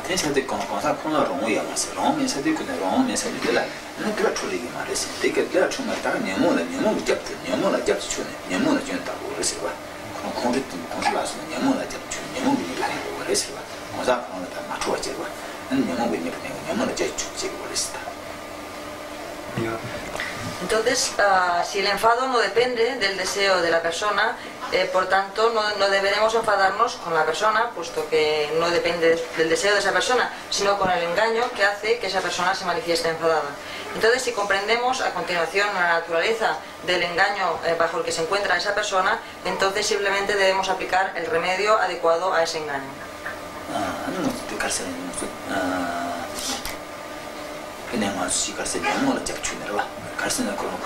텐션데 건사 코너 롱이야 맞어. 롱이 세대 그네 롱이 세대라. 나 그라 출리기 말했어. 되게 그라 출마 다 녀모는 잡지. 녀모는 잡지 주네. 녀모는 준다고 그랬어 봐. 그럼 콘크리트 콘슬라스 녀모는 잡지. 녀모는 이거 그랬어 봐. 건사 코너 다 맞춰져 봐. 녀모는 이거 녀모는 잡지 주고 그랬어. Entonces, si el enfado no depende del deseo de la persona, por tanto no deberemos enfadarnos con la persona, puesto que no depende del deseo de esa persona, sino con el engaño que hace que esa persona se manifieste enfadada. Entonces, si comprendemos a continuación la naturaleza del engaño bajo el que se encuentra esa persona, entonces simplemente debemos aplicar el remedio adecuado a ese engaño. 가르치는 그런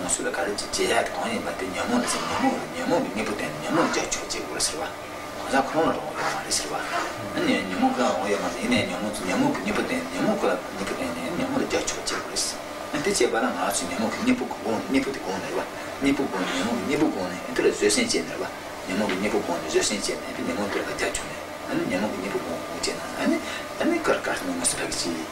무슨 가르치 제야 거의 맞대 녀모는 녀모 니부터 녀모 제초지 그랬어 봐. 가자 그런으로 말했어 봐. 아니 녀모가 오야 맞 이내 녀모 니부터 녀모가 녀모 제초지 그랬어. 근데 제발은 아주 녀모 니부고 니부터 고네 봐. 니부고 녀모 엔트레 제신제네 봐. 녀모 니부고 제신제네. 녀모 그렇게 제초네. 아니 녀모 니부고 오잖아. 아니 그렇게는 무슨 백지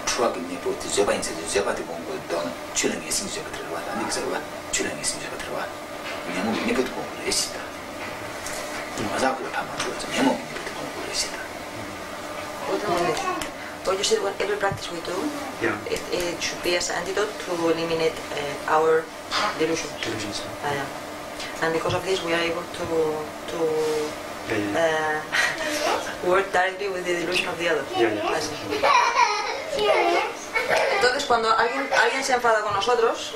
추억이 니부 제바인세 제바도 공부 또 출연이 있으면 제가 들어와. 아니 그래서 출연이 있으면 제가 들어와. 녀모 니부도 공부를 했다. 맞아 그거 다 맞죠. 녀모 니부도 공부를 했다. Well, you said every practice we do, Yeah. it should be as an antidote to eliminate our delusions. Yeah. And because of this, we are able to work directly with the delusion of the other. Entonces, cuando alguien se enfada con nosotros,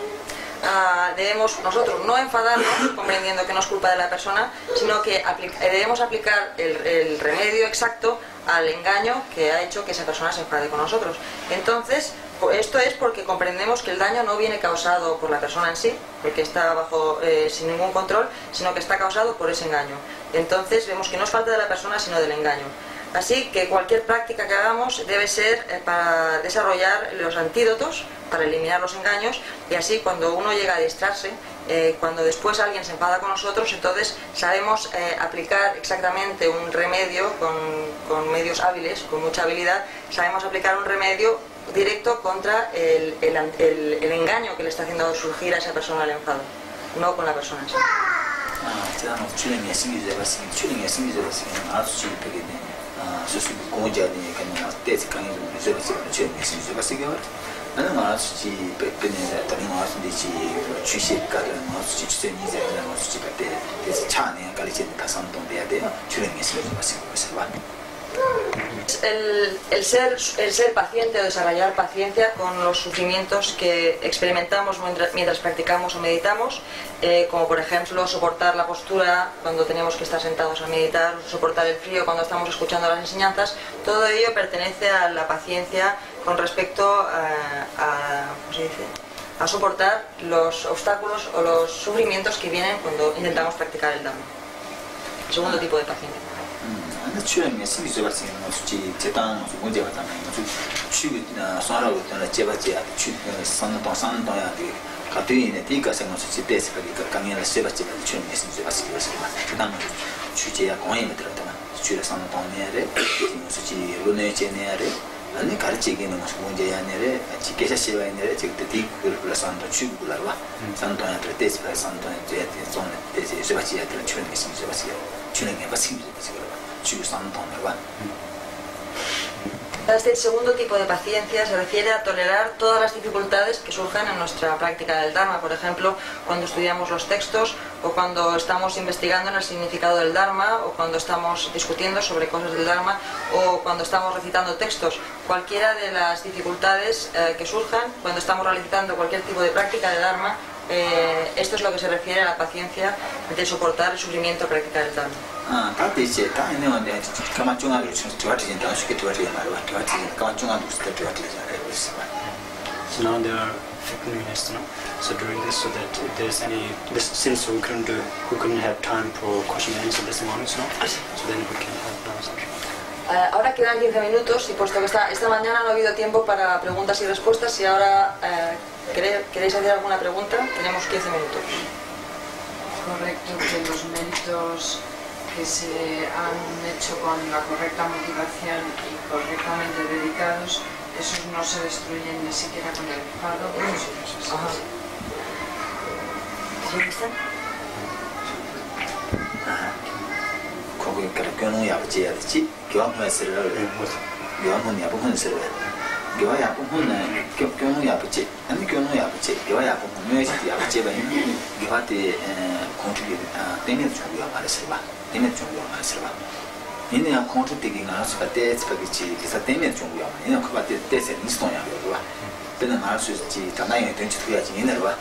debemos nosotros no enfadarnos comprendiendo que no es culpa de la persona, sino que debemos aplicar el remedio exacto al engaño que ha hecho que esa persona se enfade con nosotros. Entonces, esto es porque comprendemos que el daño no viene causado por la persona en sí, porque está bajo sin ningún control, sino que está causado por ese engaño. Entonces vemos que no es falta de la persona, sino del engaño. Así que cualquier práctica que hagamos debe ser para desarrollar los antídotos, para eliminar los engaños, y así cuando uno llega a distraerse, cuando después alguien se enfada con nosotros, entonces sabemos aplicar exactamente un remedio con medios hábiles, con mucha habilidad, sabemos aplicar un remedio directo contra el engaño que le está haciendo surgir a esa persona el enfado, no con la persona en sí. El ser paciente o desarrollar paciencia con los sufrimientos que experimentamos mientras practicamos o meditamos, como por ejemplo soportar la postura cuando tenemos que estar sentados a meditar, soportar el frío cuando estamos escuchando las enseñanzas. Todo ello pertenece a la paciencia con respecto a soportar los obstáculos o los sufrimientos que vienen cuando intentamos practicar el Dhamma. Segundo tipo de paciencia. 아니 가르치기는 뭐 문제야 아니래 지게샤 시바이네 지그때 그걸 산도 추구라고 산도야 트레스 산도야 제때 존에 대세 시바치야 트레 추는 게 시바치야 추는 게 바싱 추 산도야. Este segundo tipo de paciencia se refiere a tolerar todas las dificultades que surgen en nuestra práctica del Dharma. Por ejemplo, cuando estudiamos los textos, o cuando estamos investigando en el significado del Dharma, o cuando estamos discutiendo sobre cosas del Dharma, o cuando estamos recitando textos. Cualquiera de las dificultades que surjan cuando estamos realizando cualquier tipo de práctica del Dharma, esto es lo que se refiere a la paciencia de soportar el sufrimiento al practicar el Dharma. So now there are 15 minutes now. So during this, so that if there's since we couldn't have time for question and answer this morning, so then we can have now something. Ahora quedan 15 minutos y puesto que esta mañana no ha habido tiempo para preguntas y respuestas, si ahora queréis hacer alguna pregunta, tenemos 15 minutos. Correcto que los méritos que se han hecho con la correcta motivación y correctamente dedicados, esos no se destruyen ni siquiera con el enfado. 거기 교는 야부지야 되지 교환을 교환은 야부는 쓰려 교환 야부는 교는 야부지 아니 교는 야부지 교환 야부는 묘지 야부지가 교환때 컨트롤 때문에 중요한 말을 봐 때문에 중요한 말을 봐 얘네야 컨트롤 되긴 알아서 때 스파게티 기사 때문에 중요한 말 얘네 그거 때 때세 인스톤이야 봐 때는 말할 수 있지 단아에 된지 두야지 얘네를 봐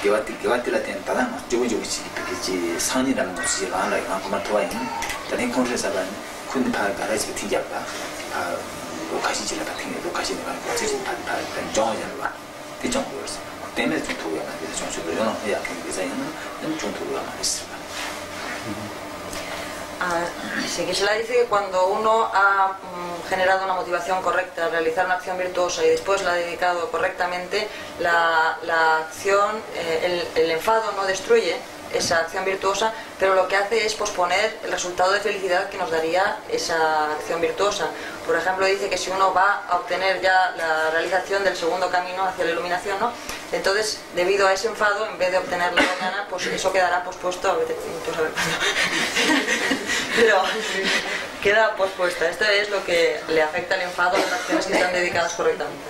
교환때라 된 단아 조금씩 이렇게 산이라는 것이 알아요 그만 도와요 다른 컨트롤사가 근데 다 가라지 튕겨봐 아 로카시지라 같은 게 로카시는 거 같이 다 정하잖아 봐 대정으로서 때문에 좀 도와야 돼 정식으로 해야 그 디자인은 좀 도와야 돼 Sí, que se le dice que cuando uno ha generado una motivación correcta a realizar una acción virtuosa y después la ha dedicado correctamente, la acción, el enfado no destruye esa acción virtuosa, pero lo que hace es posponer el resultado de felicidad que nos daría esa acción virtuosa. Por ejemplo, dice que si uno va a obtener ya la realización del segundo camino hacia la iluminación, ¿no? Entonces, debido a ese enfado, en vez de obtenerlo mañana, pues eso quedará pospuesto a ver cuándo. Pero queda pospuesta. Esto es lo que le afecta el enfado a las acciones que están dedicadas correctamente.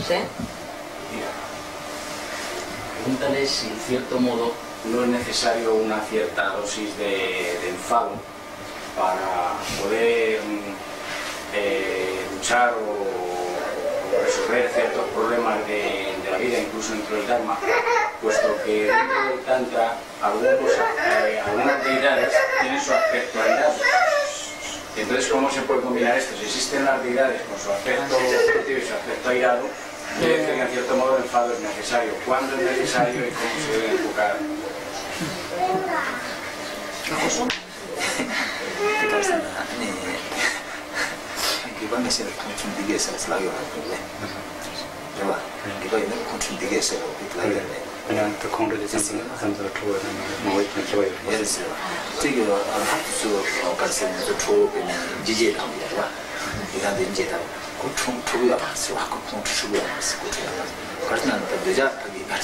¿Sí? Pregúntale si en cierto modo no es necesario una cierta dosis de enfado para poder luchar o resolver ciertos problemas de la vida, incluso dentro del Dharma, puesto que dentro del Tantra algunas deidades tienen su aspectualidad, Entonces, ¿cómo se puede combinar esto? Si existen las deidades con su aspecto objetivo y su aspecto airado, debe decir que en cierto modo el enfado es necesario. ¿Cuándo es necesario y cómo se debe enfocar? 그냥 더 공부를 삼서 좋아하는 뭐 좋아요. 예를 들어, 这个我告诉你，就出给你理解到是吧？你看理解到，我出要是吧？我出不了是过去了。可是呢，人家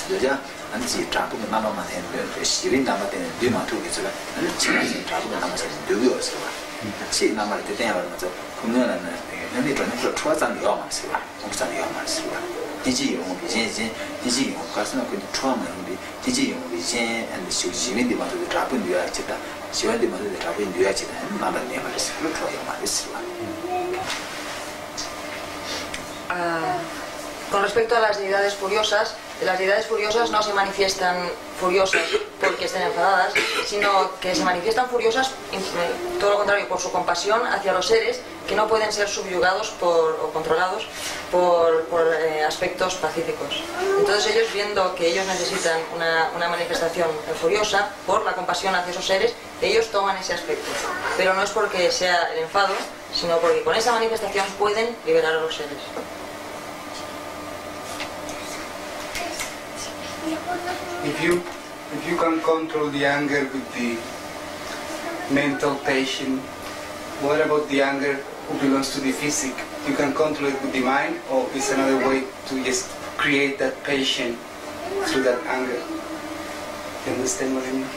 人家，俺自己查不跟妈妈谈的，媳妇妈妈谈的，对嘛出去是吧？俺其他人查不跟他们谈的，对不对是吧？其妈妈的电话嘛，就可能呢，那那种说出咱的要嘛是吧？我咱的要嘛是吧？经济用比经济用，可是呢，跟创嘛比经济用比现修习的地方都是查不女儿去的，喜欢地方都是查不女儿去的，妈妈那嘛是不出要嘛是吧？Con respecto a las deidades furiosas no se manifiestan furiosas porque estén enfadadas, sino que se manifiestan furiosas, todo lo contrario, por su compasión hacia los seres que no pueden ser subyugados o controlados por aspectos pacíficos. Entonces ellos, viendo que ellos necesitan una manifestación furiosa por la compasión hacia esos seres, ellos toman ese aspecto. Pero no es porque sea el enfado, sino porque con esa manifestación pueden liberar a los seres. If you can control the anger with the mental passion, what about the anger who belongs to the physic? You can control it with the mind, or is another way to just create that passion through that anger? You understand what I mean?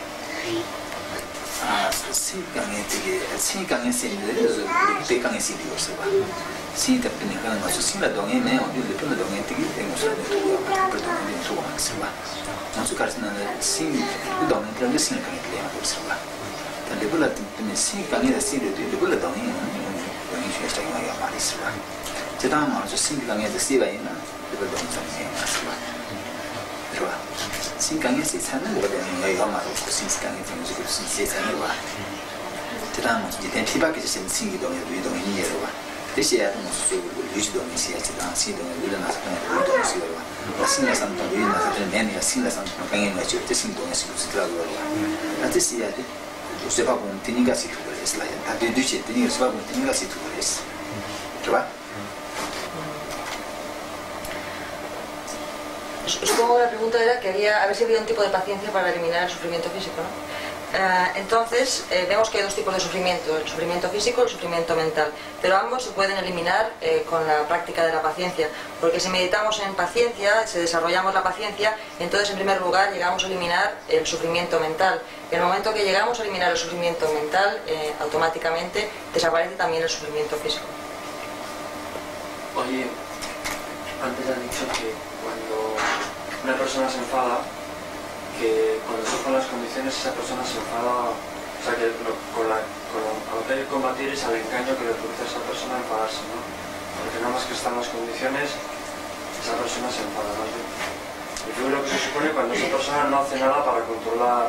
Supongo que la pregunta era que a ver si había un tipo de paciencia para eliminar el sufrimiento físico, ¿no? Entonces, vemos que hay dos tipos de sufrimiento, el sufrimiento físico y el sufrimiento mental, pero ambos se pueden eliminar con la práctica de la paciencia, porque si meditamos en paciencia, si desarrollamos la paciencia, entonces en primer lugar llegamos a eliminar el sufrimiento mental. Y en el momento que llegamos a eliminar el sufrimiento mental, automáticamente desaparece también el sufrimiento físico. Oye, antes has dicho que cuando una persona se enfada, que cuando surgen las condiciones esa persona se enfada, o sea que lo que hay que combatir es al engaño que le produce a esa persona enfadarse, ¿no? Porque nada más que están las condiciones, esa persona se enfada, ¿no? Y yo creo que se supone cuando esa persona no hace nada para controlar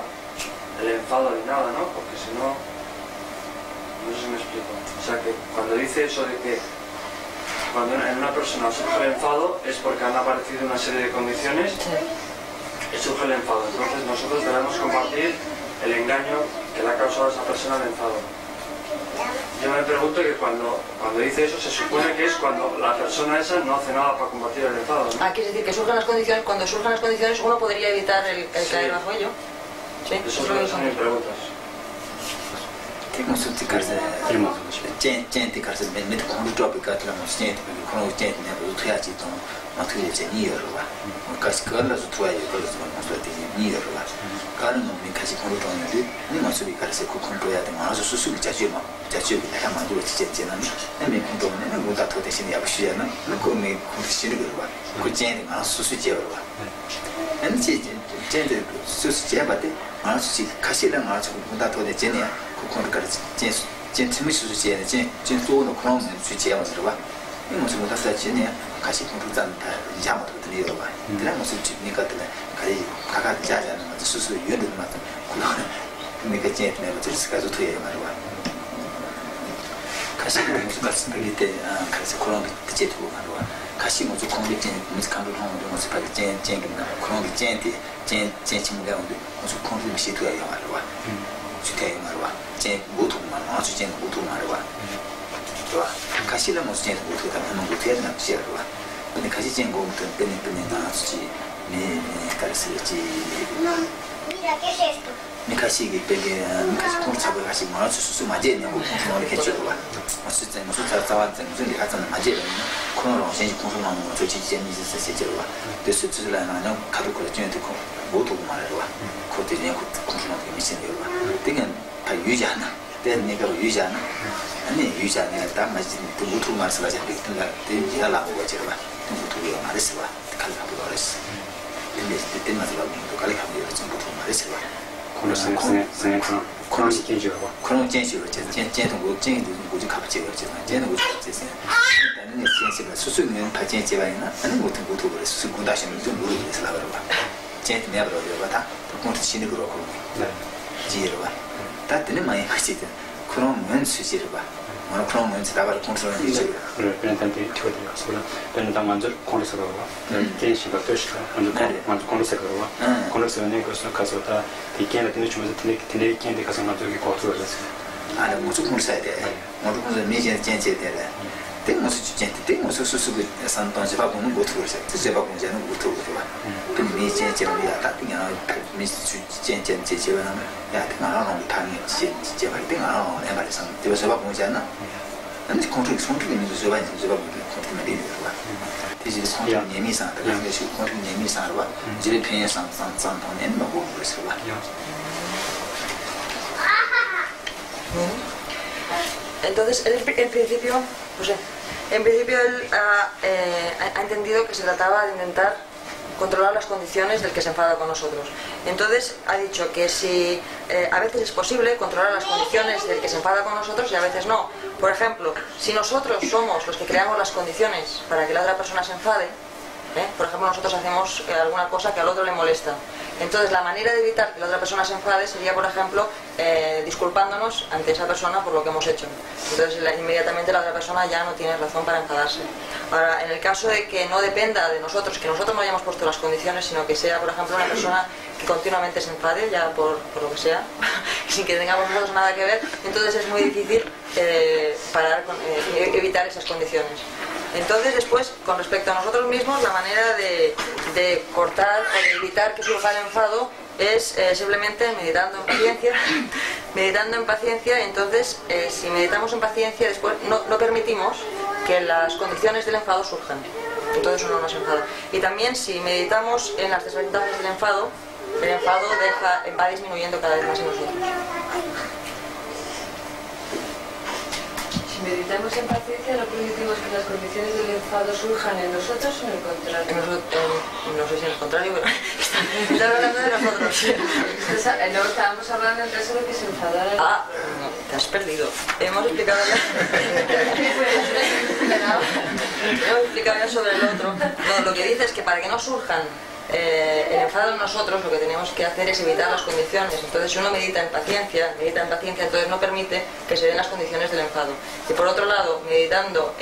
el enfado ni nada, ¿no? Porque si no, no sé si me explico. O sea que cuando dice eso de que cuando en una persona surge el enfado es porque han aparecido una serie de condiciones y surge el enfado. Entonces nosotros debemos combatir el engaño que le ha causado a esa persona el enfado. Yo me pregunto que cuando dice eso se supone que es cuando la persona esa no hace nada para combatir el enfado, ¿no? Quiere decir que surgen las condiciones, cuando surgen las condiciones uno podría evitar el caer bajo ello. Sí, eso es lo que son mis preguntas. 가시 무슨 같은 때 그래서 그런 게 제대로 말로 가시 무슨 공격진 무슨 감독 하는 거 무슨 파트 젠긴다 그런 게 젠 친구가 오는데 무슨 공격 시도야 말로 주택 말로 젠 모두 말 아주 젠 모두 말로 와 가시는 무슨 젠 모두 다 하는 거 돼야 되나 싶어요 근데 가시 젠 공부터 빼는 나지 네 가르치지 Mira, ¿qué es esto? mi casi que pegue mi casi con sabor casi más su maje ne no le hecho ba su te no su ta ta ta no le hace maje con lo se con su mano to chi chi ni se se je ba de su tu la na ka do ko je de ko mo to ma le ba ko de ne ko con su mano mi se ne ba de kan pa yu ja na de ne ga yu ja na ani yu ja ne ta ma ji to mo to ma se ba ja de ta de ya la ko je ba to mo to ya ma le se ba ka la ko le se de ma se ba to ka le ka le se mo to ma le se ba 그런 시키죠. 그런 gen식으로 젠도 뭐지 갑자기 젠도 뭐지 나는 gen식을 수수는 발전 제반이나 아니 못한 것도 그래 수수 군다시는 좀 모르겠어 라 그러고 젠도 내가 그러고 다 그것도 신이 그러고 네 지혜로 봐 다들 많이 하시든 그런 면 수지로 봐 뭐라 그런 면 다발 컨트롤 이제 그래 그냥 단지 튀어들어 그래서 근데 먼저 컨트롤 gen식을 뜻이야 먼저 컨트롤 컨트롤은 그것을 가져다 이게는 되는 좀 되는 게 가서 나중에 거두어 줬어요. 아니 무슨 공사야 돼. 모두 무슨 미진 젠제 되래. tem uso de gente, tem uso susu santon je ba bonu botu ko se je ba bonu je no botu ko ba pe mi je je ba ya ta tinga mi su je je ba na ya tinga na no ta ni je ba tinga na no ne ba le san de je ba bonu je na ani contrôle ni je ba contrôle me de ba ti je contrôle ni mi san ta ga je contrôle ni mi san ba je le pien san ton ne ba bo ko se ba Entonces, en principio, él ha entendido que se trataba de intentar controlar las condiciones del que se enfada con nosotros. Entonces, ha dicho que si a veces es posible controlar las condiciones del que se enfada con nosotros y a veces no. Por ejemplo, si nosotros somos los que creamos las condiciones para que la otra persona se enfade, por ejemplo, nosotros hacemos alguna cosa que al otro le molesta. Entonces, la manera de evitar que la otra persona se enfade sería, por ejemplo, disculpándonos ante esa persona por lo que hemos hecho. Entonces, inmediatamente la otra persona ya no tiene razón para enfadarse. Ahora, en el caso de que no dependa de nosotros, que nosotros no hayamos puesto las condiciones, sino que sea, por ejemplo, una persona que continuamente se enfade, ya por lo que sea, sin que tengamos nosotros nada que ver, entonces es muy difícil evitar esas condiciones. Entonces, después, con respecto a nosotros mismos, la manera de cortar o de evitar que surja el enfado es simplemente meditando en paciencia. Entonces, si meditamos en paciencia, después no permitimos que las condiciones del enfado surjan. Entonces uno no se enfada. Y también, si meditamos en las desventajas del enfado, el enfado va disminuyendo cada vez más en nosotros. Meditamos en paciencia, no permitimos que las condiciones del enfado surjan en nosotros o en el contrario. No sé si en el contrario, pero estamos hablando de nosotros. No, estábamos hablando en caso de que se enfadara. Ah, no, te has perdido. Hemos explicado ya sobre el otro. No, lo que dice es que para que no surjan el enfado en nosotros, lo que tenemos que hacer es evitar las condiciones. Entonces, si uno medita en paciencia, entonces no permite que se den las condiciones del enfado. Y por otro lado, meditando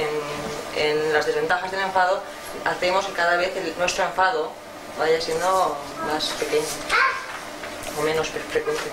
en las desventajas del enfado, hacemos que cada vez nuestro enfado vaya siendo más pequeño o menos frecuente.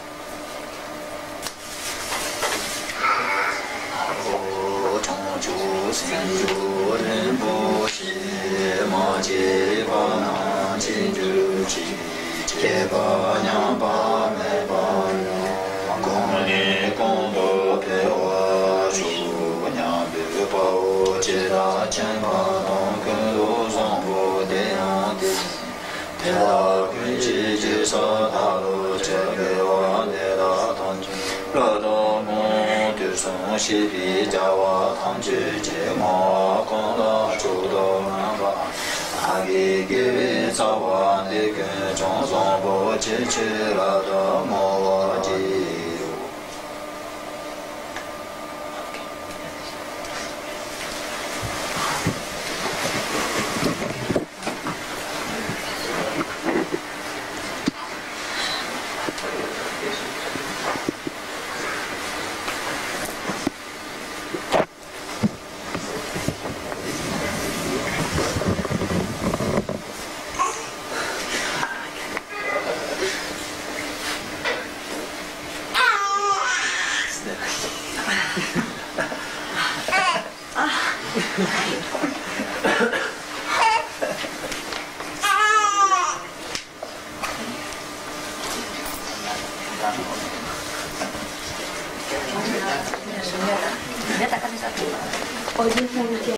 Oye,